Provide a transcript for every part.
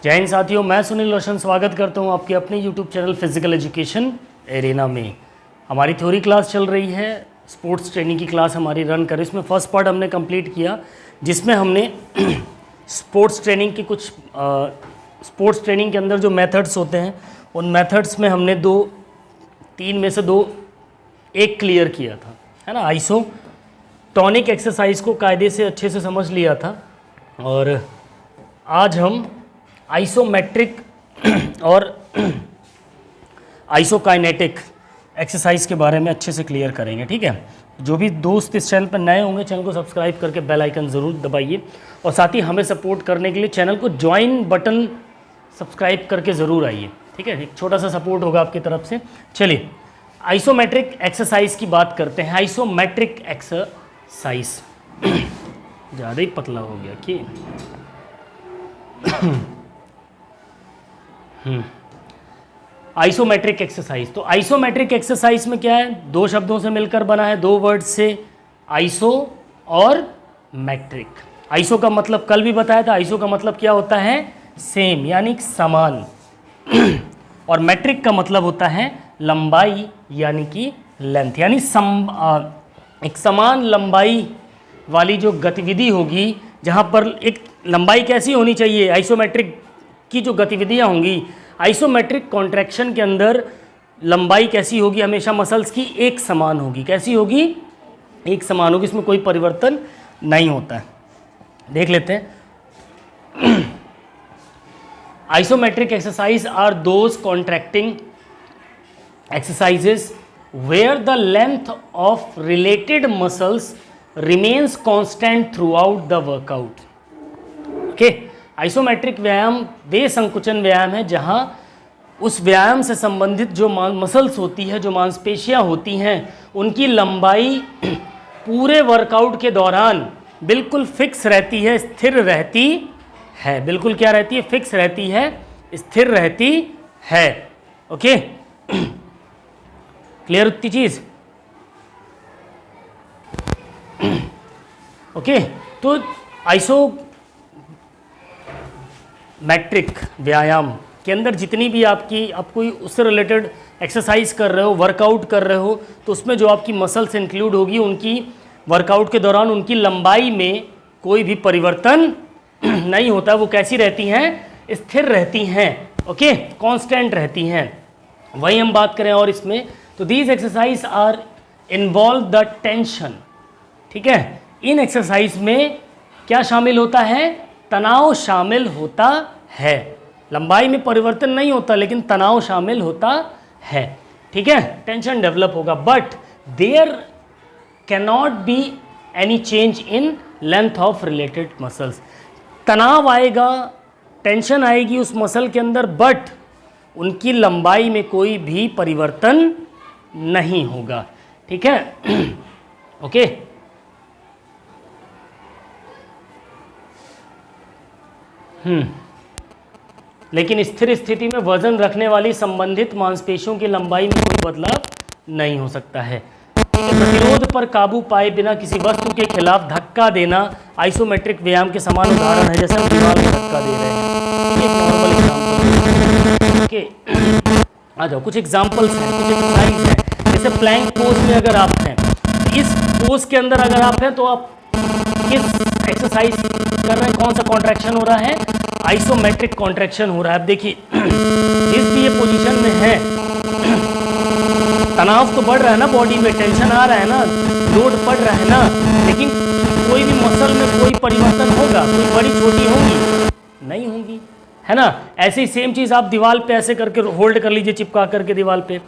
जय हिंद साथियों, मैं सुनील रोशन स्वागत करता हूं आपके अपने YouTube channel physical education arena में। हमारी थ्योरी क्लास चल रही है, स्पोर्ट्स ट्रेनिंग की क्लास हमारी रन कर। इसमें फर्स्ट पार्ट हमने कंप्लीट किया, जिसमें हमने स्पोर्ट्स ट्रेनिंग की कुछ स्पोर्ट्स ट्रेनिंग के अंदर जो मेथड्स होते हैं, उन मेथड्स में हमने तीन में से एक क्लियर किया था, है ना। आइसोटोनिक एक्सरसाइज को कायदे से अच्छे से समझ लिया था, और आज हम आइसोमेट्रिक और आइसोकाइनेटिक एक्सरसाइज के बारे में अच्छे से क्लियर करेंगे, ठीक है। जो भी दोस्त इस चैनल पर नए होंगे, चैनल को सब्सक्राइब करके बेल आइकन ज़रूर दबाइए, और साथ ही हमें सपोर्ट करने के लिए चैनल को ज्वाइन बटन सब्सक्राइब करके ज़रूर आइए, ठीक है। एक छोटा सा सपोर्ट होगा आपकी तरफ से। चलिए आइसोमेट्रिक एक्सरसाइज की बात करते हैं। आइसोमेट्रिक एक्सरसाइज ज़्यादा ही पतला हो गया कि आइसोमेट्रिक एक्सरसाइज। तो आइसोमेट्रिक एक्सरसाइज में क्या है, दो शब्दों से मिलकर बना है, दो वर्ड से, आइसो और मैट्रिक। आइसो का मतलब कल भी बताया था, आइसो का मतलब क्या होता है, सेम यानी समान और मैट्रिक का मतलब होता है लंबाई यानी कि लेंथ, यानी एक समान लंबाई वाली जो गतिविधि होगी, जहाँ पर एक लंबाई कैसी होनी चाहिए, आइसोमेट्रिक की जो गतिविधियाँ होंगी, आइसोमेट्रिक कॉन्ट्रैक्शन के अंदर लंबाई कैसी होगी, हमेशा मसल्स की एक समान होगी। कैसी होगी, एक समान होगी, इसमें कोई परिवर्तन नहीं होता है। देख लेते हैं। Isometric exercise are those contracting exercises where the length of related muscles remains constant throughout the workout. Okay, isometric व्यायाम वे संकुचन व्यायाम है जहां उस व्यायाम से संबंधित जो मसल्स होती है, जो मांसपेशियां होती हैं, उनकी लंबाई पूरे वर्कआउट के दौरान बिल्कुल फिक्स रहती है, स्थिर रहती है। बिल्कुल क्या रहती है, फिक्स रहती है, स्थिर रहती है। ओके, क्लियर उतनी चीज। ओके, तो मैट्रिक व्यायाम के अंदर जितनी भी आप कोई उससे रिलेटेड एक्सरसाइज कर रहे हो, वर्कआउट कर रहे हो, तो उसमें जो आपकी मसल्स इंक्लूड होगी, उनकी वर्कआउट के दौरान उनकी लंबाई में कोई भी परिवर्तन नहीं होता। वो कैसी रहती हैं, स्थिर रहती हैं, ओके, कांस्टेंट रहती हैं। वही हम बात करें और इसमें, तो these exercise are involve the tension, ठीक है। इन एक्सरसाइज में क्या शामिल होता है, तनाव शामिल होता है। लंबाई में परिवर्तन नहीं होता, लेकिन तनाव शामिल होता है, ठीक है। टेंशन डेवलप होगा, but there can not be any change in length of related muscles. तनाव आएगा, टेंशन आएगी उस मसल के अंदर, बट उनकी लंबाई में कोई भी परिवर्तन नहीं होगा, ठीक है। ओके, लेकिन स्थिर स्थिति में वजन रखने वाली संबंधित मांसपेशियों की लंबाई में कोई बदलाव नहीं हो सकता है। प्रतिरोध पर काबू पाए बिना किसी वस्तु के खिलाफ धक्का देना आइसोमेट्रिक व्यायाम के समान उदाहरण है, जैसे हम दीवार में धक्का दे रहे हैं। एक नॉर्मल एग्जांपल, ओके, आ जाओ। कुछ एग्जांपल्स हैं, कुछ एक्सरसाइज हैं। जैसे प्लैंक पोज में अगर आप हैं, इस पोज के अंदर अगर आप हैं, तो आप किस एक्सरसाइज कर रहे हैं, कौन सा कॉन्ट्रैक्शन हो रहा है, आइसोमेट्रिक कॉन्ट्रैक्शन हो रहा है। अब देखिए, जिस भी ये पोजीशन में है, तनाव तो बढ़ रहा है ना, बॉडी में टेंशन आ रहा है ना, लोड पड़ रहा है ना, लेकिन कोई भी मसल में कोई परिवर्तन होगा, कोई बड़ी छोटी होगी नहीं होगी, है ना। ऐसे ही सेम चीज आप दीवार पे ऐसे करके होल्ड कर लीजिए, चिपका करके दीवार पे,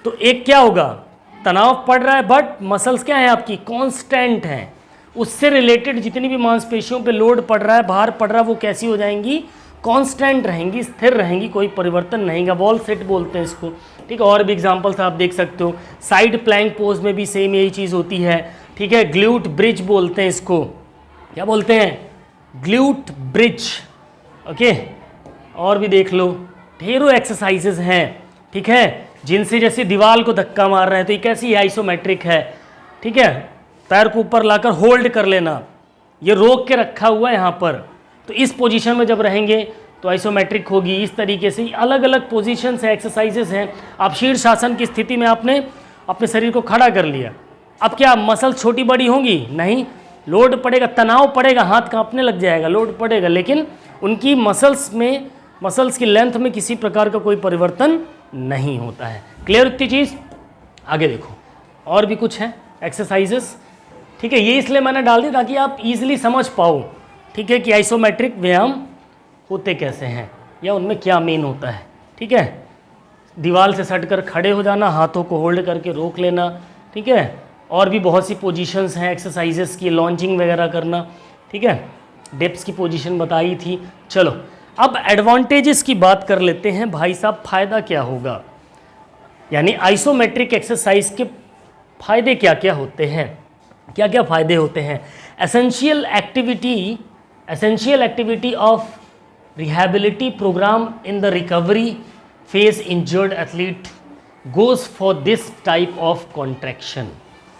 तो एक क्या होगा, तनाव पड़ रहा है, बट मसल्स क्या है आपकी, कांस्टेंट हैं। उससे रिलेटेड जितनी भी मांसपेशियों पे लोड पड़ रहा है, भार पड़ रहा है, वो कैसी हो जाएंगी, कांस्टेंट रहेंगी, स्थिर रहेंगी, कोई परिवर्तन नहीं होगा। वॉल सेट बोलते हैं इसको, ठीक है। और भी एग्जांपल्स आप देख सकते हो। साइड प्लैंक पोज में भी सेम यही चीज़ होती है, ठीक है। ग्लूट ब्रिज बोलते हैं इसको, क्या बोलते हैं, ग्लूट ब्रिज, ओके। और भी देख लो, ढेरों एक्सरसाइजेज हैं, ठीक है, जिनसे जैसे दीवार को धक्का मार रहे हैं, तो ये कैसी है, आइसोमेट्रिक है, ठीक है। पैर को ऊपर लाकर होल्ड कर लेना, ये रोक के रखा हुआ है यहाँ पर, तो इस पोजीशन में जब रहेंगे तो आइसोमेट्रिक होगी। इस तरीके से अलग अलग पोजीशंस है, एक्सरसाइजेस हैं। आप शीर्षासन की स्थिति में आपने अपने शरीर को खड़ा कर लिया, अब क्या मसल छोटी बड़ी होंगी? नहीं, लोड पड़ेगा, तनाव पड़ेगा, हाथ कांपने लग जाएगा, लोड पड़ेगा, लेकिन उनकी मसल्स की लेंथ में किसी प्रकार का कोई परिवर्तन नहीं होता है। क्लियर इतनी चीज़? आगे देखो और भी कुछ है एक्सरसाइजेस, ठीक है। ये इसलिए मैंने डाल दी ताकि आप इजीली समझ पाओ, ठीक है, कि आइसोमेट्रिक व्यायाम होते कैसे हैं या उनमें क्या मेन होता है, ठीक है। दीवार से सटकर खड़े हो जाना, हाथों को होल्ड करके रोक लेना, ठीक है। और भी बहुत सी पोजीशंस हैं एक्सरसाइजेस की, लॉन्चिंग वगैरह करना, ठीक है। डिप्स की पोजीशन बताई थी। चलो अब एडवांटेजेस की बात कर लेते हैं भाई साहब, फ़ायदा क्या होगा, यानी आइसोमेट्रिक एक्सरसाइज के फ़ायदे क्या क्या होते हैं, क्या क्या फ़ायदे होते हैं। Essential activity of rehability programme in the recovery phase injured athlete goes for this type of contraction,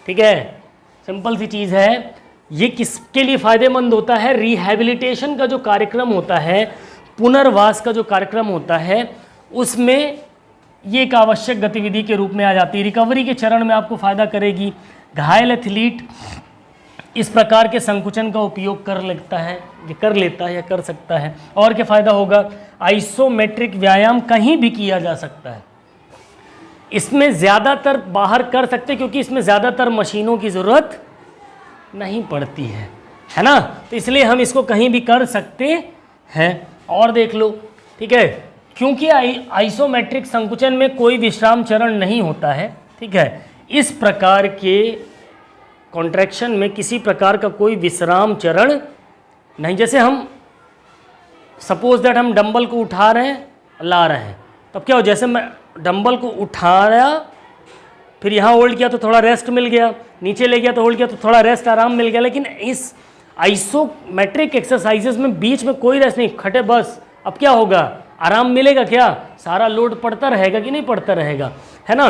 ठीक है। सिंपल सी चीज़ है, ये किसके लिए फ़ायदेमंद होता है? रिहैबिलिटेशन का जो कार्यक्रम होता है, पुनर्वास का जो कार्यक्रम होता है, उसमें ये एक आवश्यक गतिविधि के रूप में आ जाती है। रिकवरी के चरण में आपको फ़ायदा करेगी। घायल एथलीट इस प्रकार के संकुचन का उपयोग कर लेता है या कर सकता है। और क्या फ़ायदा होगा? आइसोमेट्रिक व्यायाम कहीं भी किया जा सकता है, इसमें ज़्यादातर बाहर कर सकते क्योंकि इसमें ज़्यादातर मशीनों की ज़रूरत नहीं पड़ती है ना, तो इसलिए हम इसको कहीं भी कर सकते हैं। और देख लो, ठीक है, क्योंकि आइसोमेट्रिक संकुचन में कोई विश्राम चरण नहीं होता है, ठीक है। इस प्रकार के कॉन्ट्रैक्शन में किसी प्रकार का कोई विश्राम चरण नहीं। जैसे हम सपोज दैट हम डंबल को उठा रहे हैं, ला रहे हैं, तब क्या हो, जैसे मैं डंबल को उठाया, फिर यहाँ होल्ड किया तो थोड़ा रेस्ट मिल गया, नीचे ले गया तो होल्ड किया तो थोड़ा रेस्ट आराम मिल गया। लेकिन इस आइसोमेट्रिक एक्सरसाइजेस में बीच में कोई रेस्ट नहीं, खटे बस। अब क्या होगा? आराम मिलेगा क्या? सारा लोड पड़ता रहेगा कि नहीं पड़ता रहेगा, है ना।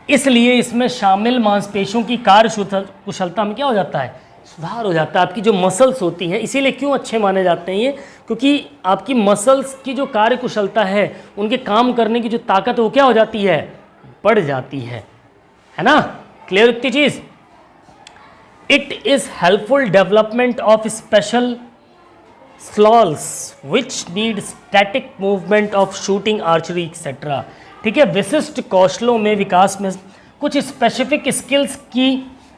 इसलिए इसमें शामिल मांसपेशियों की कार्य कुशलता में क्या हो जाता है? सुधार हो जाता है। आपकी जो मसल्स होती हैं, इसीलिए क्यों अच्छे माने जाते हैं ये, क्योंकि आपकी मसल्स की जो कार्य कुशलता है, उनके काम करने की जो ताकत है, वो क्या हो जाती है? बढ़ जाती है ना। क्लियर इतनी चीज़? It is helpful development of special skills which need static movement of shooting, archery etcetera, ठीक है। विशिष्ट कौशलों में विकास में कुछ स्पेसिफिक स्किल्स की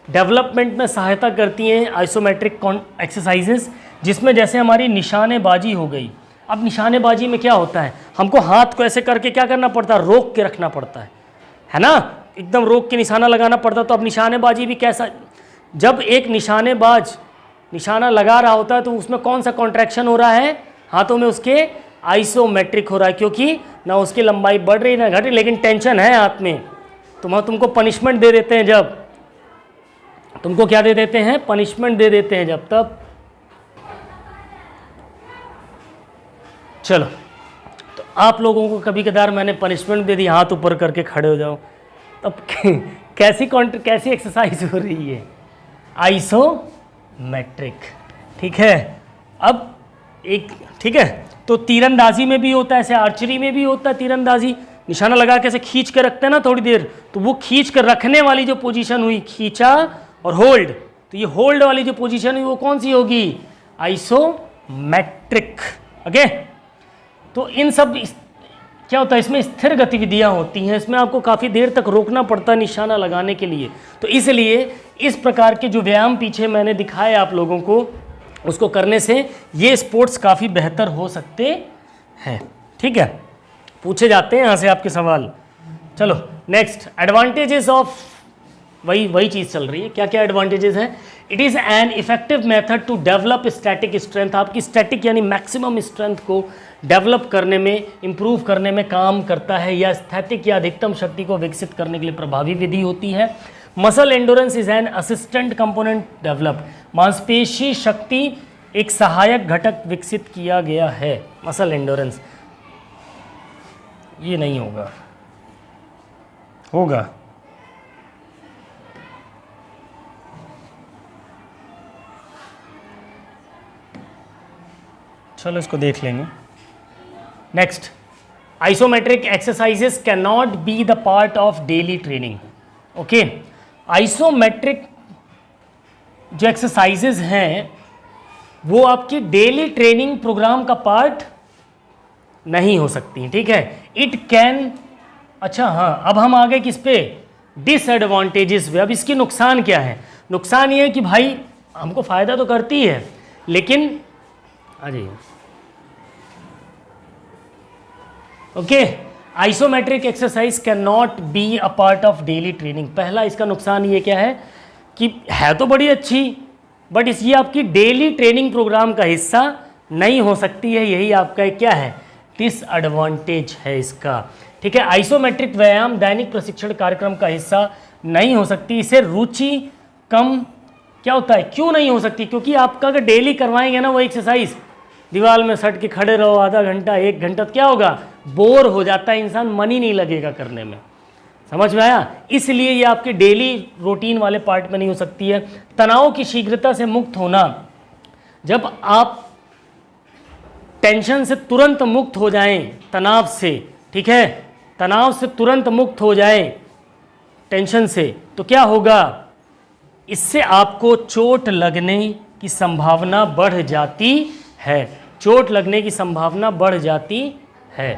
डेवलपमेंट में सहायता करती हैं आइसोमेट्रिक एक्सरसाइजेस, जिसमें जैसे हमारी निशानेबाजी हो गई। अब निशानेबाजी में क्या होता है? हमको हाथ को ऐसे करके क्या करना पड़ता है? रोक के रखना पड़ता है ना, एकदम रोक के निशाना लगाना पड़ता है। तो अब निशानेबाजी भी कैसा, जब एक निशानेबाज निशाना लगा रहा होता है तो उसमें कौन सा कॉन्ट्रैक्शन हो रहा है? हाथों में उसके आइसोमेट्रिक हो रहा है, क्योंकि ना उसकी लंबाई बढ़ रही ना घट रही, लेकिन टेंशन है हाथ में। तो तुमको पनिशमेंट दे देते हैं, जब तुमको क्या दे देते हैं? पनिशमेंट दे देते हैं जब तब। चलो, तो आप लोगों को कभी कदार मैंने पनिशमेंट दे दी, हाथ ऊपर करके खड़े हो जाओ, तब कैसी एक्सरसाइज हो रही है? आइसोमेट्रिक, ठीक है। अब एक, ठीक है, तो तीरंदाजी में भी होता है, ऐसे आर्चरी में भी होता है तीरंदाजी। निशाना लगा के ऐसे खींच के रखते हैं ना थोड़ी देर, तो वो खींच कर रखने वाली जो पोजीशन हुई, खींचा और होल्ड, तो ये होल्ड वाली जो पोजीशन हुई वो कौन सी होगी? आइसोमेट्रिक। ओके, तो इन सब क्या होता है, इसमें स्थिर गतिविधियां होती हैं, इसमें आपको काफ़ी देर तक रोकना पड़ता है निशाना लगाने के लिए। तो इसलिए इस प्रकार के जो व्यायाम पीछे मैंने दिखाए आप लोगों को, उसको करने से ये स्पोर्ट्स काफ़ी बेहतर हो सकते हैं, ठीक है। पूछे जाते हैं यहाँ से आपके सवाल। चलो नेक्स्ट, एडवांटेजेस ऑफ, वही चीज़ चल रही है। क्या क्या एडवांटेजेस हैं? It is an effective method to develop static strength, आपकी स्टैटिक यानी मैक्सिमम स्ट्रेंथ को डेवलप करने में, इंप्रूव करने में काम करता है, या स्थैतिक या अधिकतम शक्ति को विकसित करने के लिए प्रभावी विधि होती है। Muscle endurance is an assistant component develop, मांसपेशी शक्ति एक सहायक घटक विकसित किया गया है। मसल एंडोरेंस, ये नहीं होगा चलो इसको देख लेंगे। Next, isometric exercises can not be the part of daily training. Okay, isometric जो एक्सरसाइजेस हैं वो आपकी डेली ट्रेनिंग प्रोग्राम का पार्ट नहीं हो सकती, ठीक है। इट कैन, अच्छा हाँ, अब हम आ गए किस पे, डिसएडवांटेजेस पे। अब इसकी नुकसान क्या है? नुकसान ये है कि भाई हमको फ़ायदा तो करती है, लेकिन आ जाइए, okay, isometric exercise can not be a part of daily training. पहला इसका नुकसान ये क्या है कि है तो बड़ी अच्छी, बट ये आपकी डेली ट्रेनिंग प्रोग्राम का हिस्सा नहीं हो सकती है। यही आपका क्या है, डिसएडवांटेज है इसका, ठीक है। आइसोमेट्रिक व्यायाम दैनिक प्रशिक्षण कार्यक्रम का हिस्सा नहीं हो सकती। इसे रुचि कम क्या होता है, क्यों नहीं हो सकती? क्योंकि आपका अगर डेली करवाएंगे ना वो एक्सरसाइज, दीवार में सट के खड़े रहो आधा घंटा 1 घंटा, तो क्या होगा, बोर हो जाता है इंसान, मन ही नहीं लगेगा करने में। समझ में आया? इसलिए ये आपके डेली रूटीन वाले पार्ट में नहीं हो सकती है। तनाव की शीघ्रता से मुक्त होना, जब आप टेंशन से तुरंत मुक्त हो जाएं, तनाव से, ठीक है, तनाव से तुरंत मुक्त हो जाएं टेंशन से, तो क्या होगा, इससे आपको चोट लगने की संभावना बढ़ जाती है। चोट लगने की संभावना बढ़ जाती है।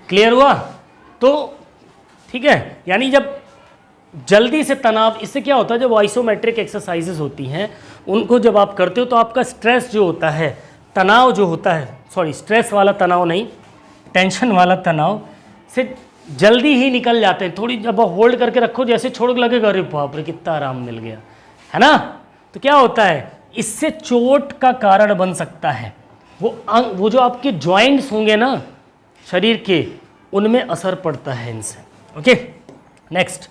क्लियर हुआ? तो ठीक है, यानी जब जल्दी से तनाव, इससे क्या होता है, जब आइसोमेट्रिक एक्सरसाइजेस होती हैं उनको जब आप करते हो तो आपका स्ट्रेस जो होता है, तनाव जो होता है, सॉरी स्ट्रेस वाला तनाव नहीं, टेंशन वाला तनाव से जल्दी ही निकल जाते हैं। थोड़ी जब होल्ड करके रखो, जैसे छोड़ के लगेगा अरे बाप रे कितना आराम मिल गया, है ना। तो क्या होता है, इससे चोट का कारण बन सकता है। वो जो आपके जॉइंट्स होंगे ना शरीर के, उनमें असर पड़ता है इनसे। ओके, नेक्स्ट,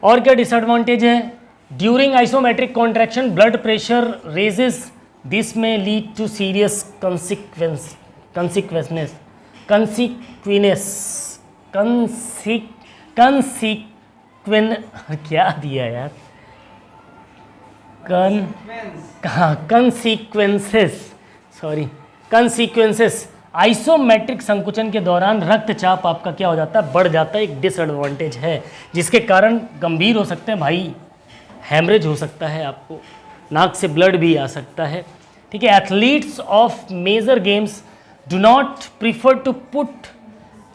और क्या डिसएडवांटेज है? During isometric contraction blood pressure raises, this में लीड टू सीरियस कंसिक्वेंसेस क्या दिया यार, कंसिक्वेंसेस। आइसोमेट्रिक संकुचन के दौरान रक्तचाप आपका क्या हो जाता है, बढ़ जाता है। एक डिसएडवांटेज है जिसके कारण गंभीर हो सकते हैं भाई, हैमरेज हो सकता है, आपको नाक से ब्लड भी आ सकता है, ठीक है। Athletes of major games do not prefer to put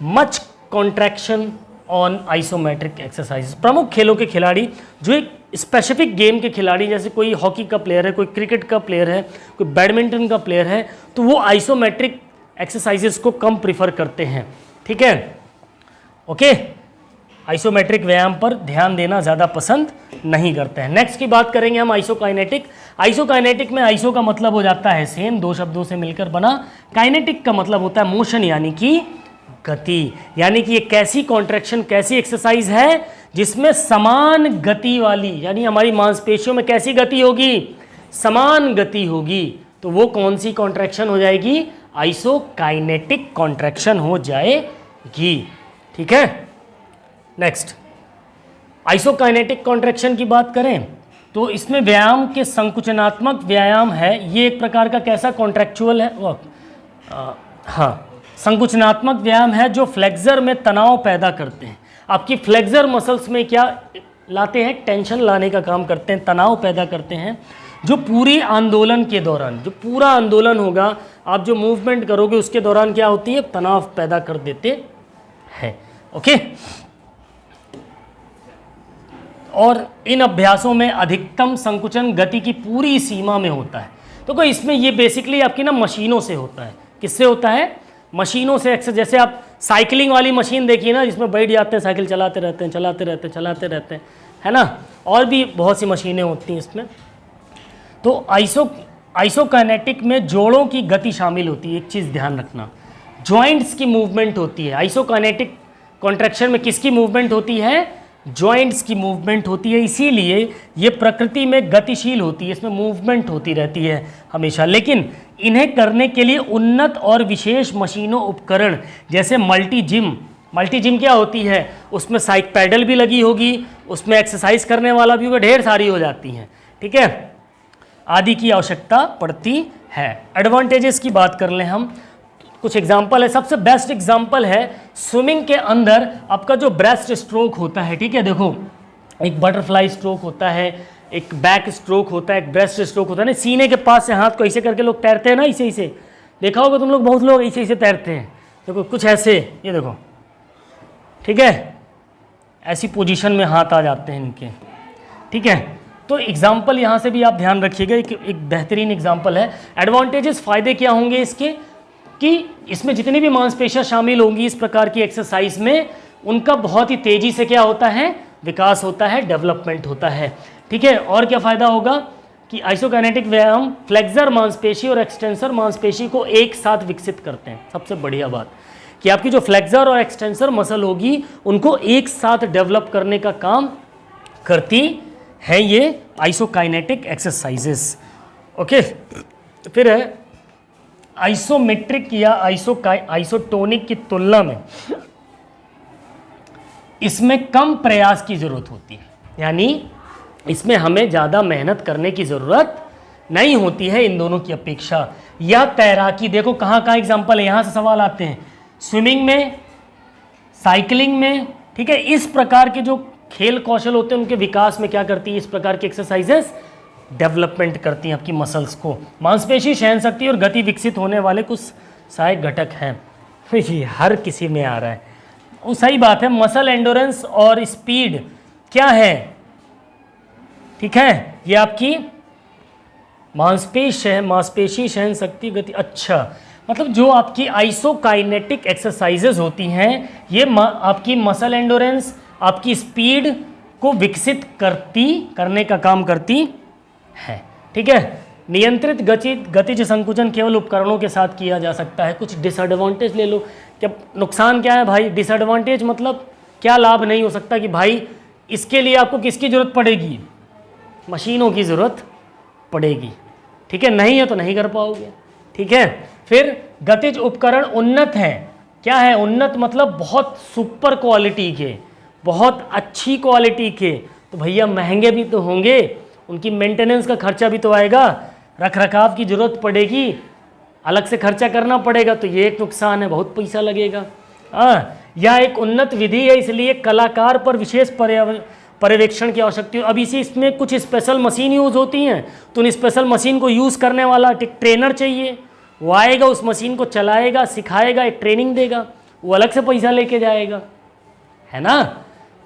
much contraction on isometric exercise. प्रमुख खेलों के खिलाड़ी, जो एक स्पेसिफिक गेम के खिलाड़ी, जैसे कोई हॉकी का प्लेयर है, कोई क्रिकेट का प्लेयर है, कोई बैडमिंटन का प्लेयर है, तो वो आइसोमेट्रिक एक्सरसाइजेस को कम प्रीफर करते हैं, ठीक है। ओके, आइसोमेट्रिक व्यायाम पर ध्यान देना ज़्यादा पसंद नहीं करते हैं। नेक्स्ट की बात करेंगे हम आइसोकाइनेटिक। आइसोकाइनेटिक में आइसो का मतलब हो जाता है सेम, 2 शब्दों से मिलकर बना। काइनेटिक का मतलब होता है मोशन, यानी कि गति। यानी कि ये कैसी कॉन्ट्रैक्शन, कैसी एक्सरसाइज है जिसमें समान गति वाली, यानी हमारी मांसपेशियों में कैसी गति होगी, समान गति होगी, तो वो कौन सी कॉन्ट्रैक्शन हो जाएगी, आइसोकाइनेटिक कॉन्ट्रैक्शन हो जाएगी, ठीक है। नेक्स्ट, आइसोकाइनेटिक कॉन्ट्रैक्शन की बात करें तो इसमें व्यायाम के संकुचनात्मक व्यायाम है। ये एक प्रकार का कैसा कॉन्ट्रैक्चुअल है, हाँ, संकुचनात्मक व्यायाम है जो फ्लेक्सर में तनाव पैदा करते हैं। आपकी फ्लेक्सर मसल्स में क्या लाते हैं, टेंशन लाने का काम करते हैं, तनाव पैदा करते हैं, जो पूरी आंदोलन के दौरान, जो पूरा आंदोलन होगा, आप जो मूवमेंट करोगे उसके दौरान क्या होती है, तनाव पैदा कर देते हैं। ओके, और इन अभ्यासों में अधिकतम संकुचन गति की पूरी सीमा में होता है। तो कोई इसमें ये बेसिकली आपकी ना मशीनों से होता है। किससे होता है, मशीनों से। जैसे आप साइकिलिंग वाली मशीन देखिए ना, जिसमें बैठ जाते हैं, साइकिल चलाते रहते हैं, है ना। और भी बहुत सी मशीनें होती हैं इसमें। तो आइसोकाइनेटिक में जोड़ों की गति शामिल होती है। एक चीज़ ध्यान रखना, जॉइंट्स की मूवमेंट होती है। आइसोकाइनेटिक कॉन्ट्रैक्शन में किसकी मूवमेंट होती है, जॉइंट्स की मूवमेंट होती है। इसीलिए ये प्रकृति में गतिशील होती है, इसमें मूवमेंट होती रहती है हमेशा। लेकिन इन्हें करने के लिए उन्नत और विशेष मशीनों, उपकरण, जैसे मल्टी जिम क्या होती है, उसमें साइक पैडल भी लगी होगी, उसमें एक्सरसाइज करने वाला भी होगा, ढेर सारी हो जाती हैं, ठीक है, आदि की आवश्यकता पड़ती है। एडवांटेजेस की बात कर लें हम, कुछ एग्जाम्पल है। सबसे बेस्ट एग्जाम्पल है स्विमिंग के अंदर आपका जो ब्रेस्ट स्ट्रोक होता है, ठीक है, देखो एक बटरफ्लाई स्ट्रोक होता है, एक बैक स्ट्रोक होता है, एक ब्रेस्ट स्ट्रोक होता है ना, सीने के पास से हाथ को ऐसे करके लोग तैरते हैं ना, ऐसे देखा होगा तुम लोग, बहुत लोग ऐसे तैरते हैं, देखो कुछ ऐसे, ये देखो, ठीक है, ऐसी पोजीशन में हाथ आ जाते हैं इनके, ठीक है। तो एग्जाम्पल यहाँ से भी आप ध्यान रखिएगा, एक बेहतरीन एग्जाम्पल है। एडवांटेजेस, फ़ायदे क्या होंगे इसके, कि इसमें जितनी भी मांसपेशियाँ शामिल होंगी इस प्रकार की एक्सरसाइज में, उनका बहुत ही तेज़ी से क्या होता है, विकास होता है, डेवलपमेंट होता है, ठीक है। और क्या फ़ायदा होगा कि आइसोकाइनेटिक व्यायाम फ्लेक्सर मांसपेशी और एक्सटेंसर मांसपेशी को एक साथ विकसित करते हैं। सबसे बढ़िया बात कि आपकी जो फ्लेक्सर और एक्सटेंसर मसल होगी उनको एक साथ डेवलप करने का काम करती है ये आइसोकाइनेटिक एक्सरसाइजेस। ओके, फिर है आइसोमेट्रिक या आइसोटोनिक की तुलना में इसमें कम प्रयास की ज़रूरत होती है, यानी इसमें हमें ज़्यादा मेहनत करने की ज़रूरत नहीं होती है इन दोनों की अपेक्षा। या तैराकी, देखो कहाँ कहाँ एग्जाम्पल है, यहाँ से सवाल आते हैं, स्विमिंग में, साइकिलिंग में, ठीक है। इस प्रकार के जो खेल कौशल होते हैं उनके विकास में क्या करती है, इस प्रकार की एक्सरसाइजेस डेवलपमेंट करती हैं आपकी मसल्स को। मांसपेशी, सहन शक्ति और गति विकसित होने वाले कुछ सहायक घटक हैं। ये हर किसी में आ रहा है, वो सही बात है। मसल एंडोरेंस और स्पीड क्या है, ठीक है, ये आपकी मांसपेशी, सहन शक्ति, गति। अच्छा, मतलब जो आपकी आइसोकाइनेटिक एक्सरसाइजेज होती हैं ये आपकी मसल एंडोरेंस, आपकी स्पीड को विकसित करने का काम करती है, ठीक है। नियंत्रित गतिज संकुचन केवल उपकरणों के साथ किया जा सकता है। कुछ डिसएडवांटेज ले लो, क्या नुकसान क्या है भाई, डिसएडवांटेज मतलब क्या लाभ नहीं हो सकता कि भाई इसके लिए आपको किसकी ज़रूरत पड़ेगी, मशीनों की ज़रूरत पड़ेगी, ठीक है, नहीं है तो नहीं कर पाओगे, ठीक है। फिर गतिज उपकरण उन्नत हैं, क्या है उन्नत, मतलब बहुत सुपर क्वालिटी के, बहुत अच्छी क्वालिटी के, तो भैया महंगे भी तो होंगे, उनकी मेंटेनेंस का खर्चा भी तो आएगा, रख रखाव की ज़रूरत पड़ेगी, अलग से खर्चा करना पड़ेगा, तो ये एक नुकसान है, बहुत पैसा लगेगा। यह एक उन्नत विधि है, इसलिए कलाकार पर विशेष पर्यवेक्षण की आवश्यकता है। अब इसमें कुछ स्पेशल मशीन यूज़ होती हैं, तो उन स्पेशल मशीन को यूज़ करने वाला एक ट्रेनर चाहिए, वो आएगा, उस मशीन को चलाएगा, सिखाएगा, एक ट्रेनिंग देगा, वो अलग से पैसा लेके जाएगा, है ना,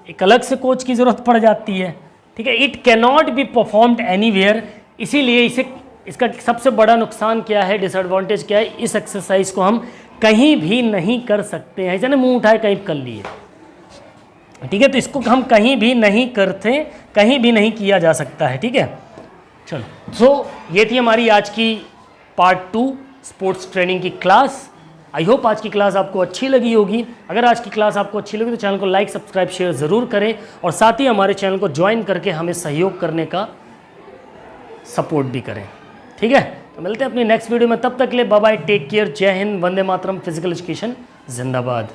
एक अलग से कोच की ज़रूरत पड़ जाती है, ठीक है। It cannot be performed anywhere, इसीलिए इसका सबसे बड़ा नुकसान क्या है, डिसएडवांटेज क्या है, इस एक्सरसाइज को हम कहीं भी नहीं कर सकते हैं, ऐसा ना मुंह उठाए कहीं कर लिए, ठीक है, तो इसको हम कहीं भी नहीं करते, कहीं भी नहीं किया जा सकता है, ठीक है। चलो, सो ये थी हमारी आज की पार्ट 2 स्पोर्ट्स ट्रेनिंग की क्लास। आई होप आज की क्लास आपको अच्छी लगी होगी। अगर आज की क्लास आपको अच्छी लगी तो चैनल को लाइक, सब्सक्राइब, शेयर ज़रूर करें, और साथ ही हमारे चैनल को ज्वाइन करके हमें सहयोग करने का सपोर्ट भी करें, ठीक है। तो मिलते हैं अपनी नेक्स्ट वीडियो में, तब तक के लिए बाय बाय, टेक केयर, जय हिंद, वंदे मातरम, फिजिकल एजुकेशन जिंदाबाद।